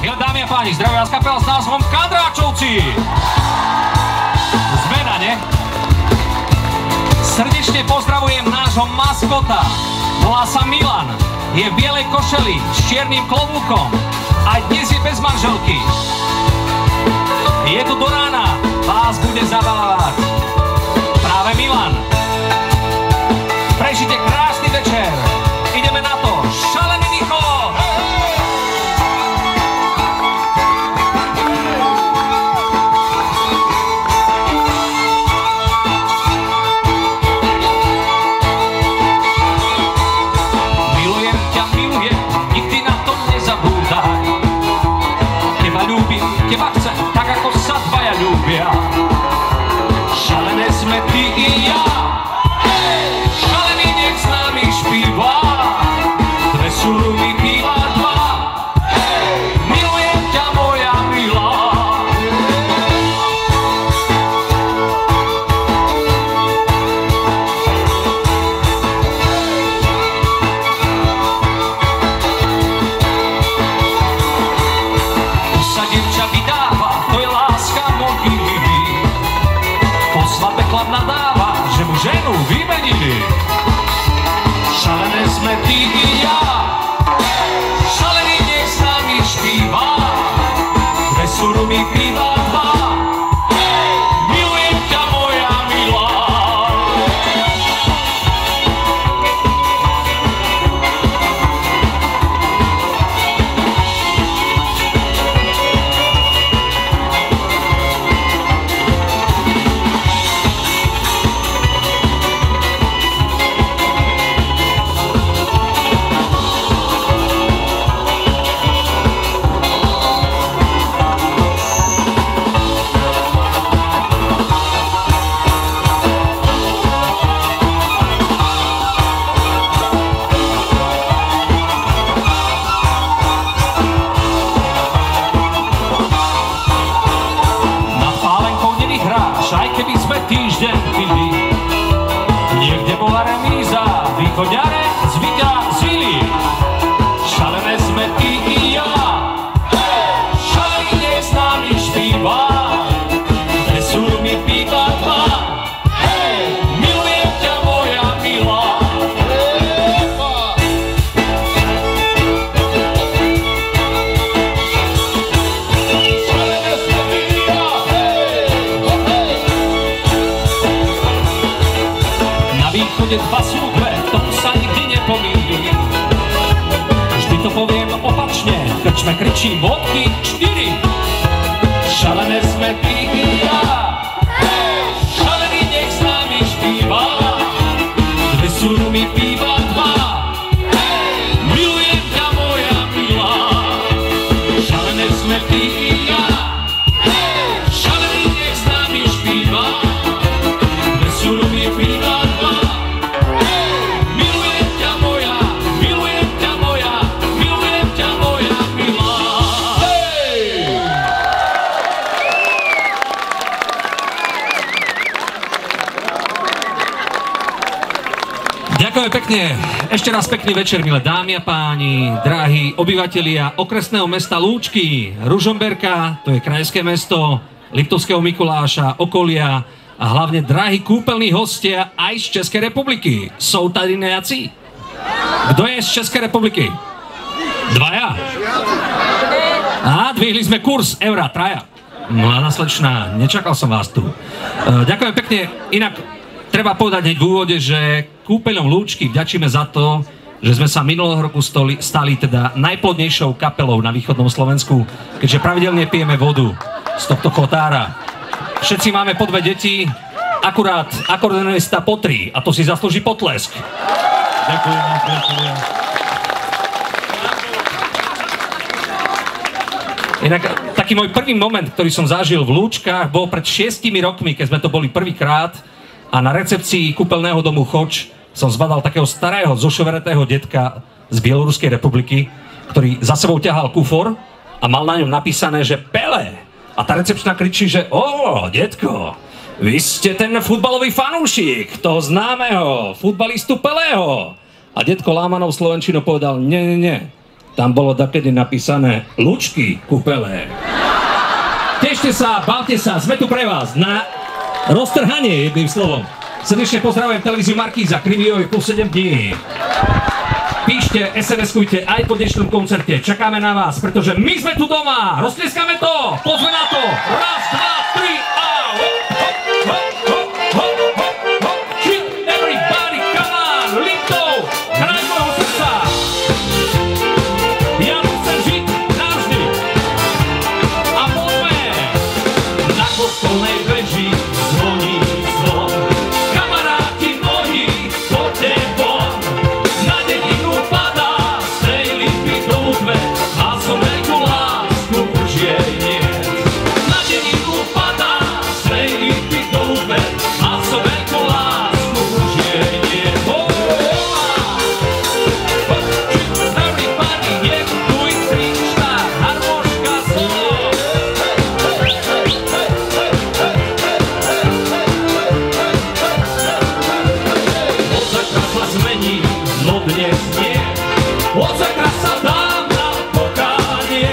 Milé dámy a páni, zdraví vás kapela s názvom Kadráčovci. Zmena, ne? Srdečne pozdravujem nášho maskota. Volá sa Milan. Je v bielej košeli s čiernym klobúkom. Aj dnes je bez manželky. Je tu do rána. Vás bude zabávať práve Milan. Prežite krásny večer. Ideme na to. Šalený Micho! Milujem ťa, milujem, nikdy na to nezabúdaj. Teba ľúbim, teba chcem, tak ako sa dvaja ľúbia. Šalené sme ty i ja. Šalený nech s nami špíva. Dve surumy piva dva. Milujem ťa, moja milá. Tu sa dievča vydáva, to je láska mohyly. Po svadbe chlap nadáva, že mu ženu vymenili. Šalené sme ty i ja. Šalený nech s nami špíva. Dve surumy piva dva. Milujem ťa, moja milá. Aj keby sme týždeň pili, niekde bola remíza, východňare zvíťazili. Šalené sme ty i ja. Šalený nech s nami špíva. Dve surumy piva dva. Milujem ťa, moja milá. Dva sú dve, tomu sa nikdy nepomýlim. Vždy to poviem opačne, krčme kričí vodky 4. Šalené sme ty i ja. Šalený nech s nami špíva. Dve surumy piva dva. Milujem ťa, moja milá. Šalené sme ty i ja. Šalený nech s nami špíva. Dve surumy piva dva. Ďakujem pekne. Ešte raz pekný večer, milé dámy a páni, drahí obyvatelia okresného mesta Lúčky, Ružomberka, to je krajské mesto, Liptovského Mikuláša, okolia a hlavne drahí kúpeľní hostia aj z Českej republiky. Sú tady nejakí? Kto je z Českej republiky? Dvaja? Dvihli sme kurz eura, traja. Mladá slečná, nečakal som vás tu. Ďakujem pekne, inak treba povedať hneď v úvode, že kúpeľom Lúčky vďačíme za to, že sme sa minulého roku stali teda najplodnejšou kapelou na východnom Slovensku, keďže pravidelne pijeme vodu z tohto kotára. Všetci máme po 2 deti, akurát akordeonista po 3 a to si zaslúži potlesk. Ďakujem. Inak taký môj prvý moment, ktorý som zažil v Lúčkach, bol pred 6 rokmi, keď sme to boli prvýkrát a na recepcii kúpeľného domu Choč som zbadal takého starého, zošoveretého detka z Bieloruskej republiky, ktorý za sebou ťahal kufor a mal na ňom napísané, že Pele. A tá recepčná kričí, že detko, vy ste ten futbalový fanúšik, toho známeho futbalistu Pelého. A detko lámanou slovenčinou povedal, nie, tam bolo takedy napísané Lučky kúpele. Tešte sa, bavte sa, sme tu pre vás na roztrhanie, jedným slovom. Srdečne pozdravujem televíziu Markíza, Krimijovi plus 7 dní. Píšte, SMS-kujte aj po dnešnom koncerte, čakáme na vás, pretože my sme tu doma, roztlieskame to, poďme na to, raz, dva, tri a everybody, come on, Liptov, hraj môjho srdca. Ja tu chcem žiť navždy. A poďme, na kostolnej veži zvoní zvon. Kamaráti moji, poďte von. Na dedinu padá z tej lipy dúbe a som veľkú lásku už jej nie. Na dedinu padá z tej lipy dúbe a som veľkú lásku už jej nie. Everybody, je tu i trička, harmonika solo. Odzakra sa zmení, no dnes nie. Odzakra sa dám na pokánie.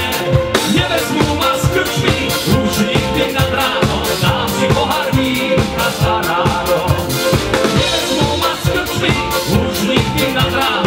Nevezmú ma z krčmy, už nikdy nad ráno. Dám si pohár vínka za ráno. Nevezmú ma z krčmy, už nikdy nad ráno.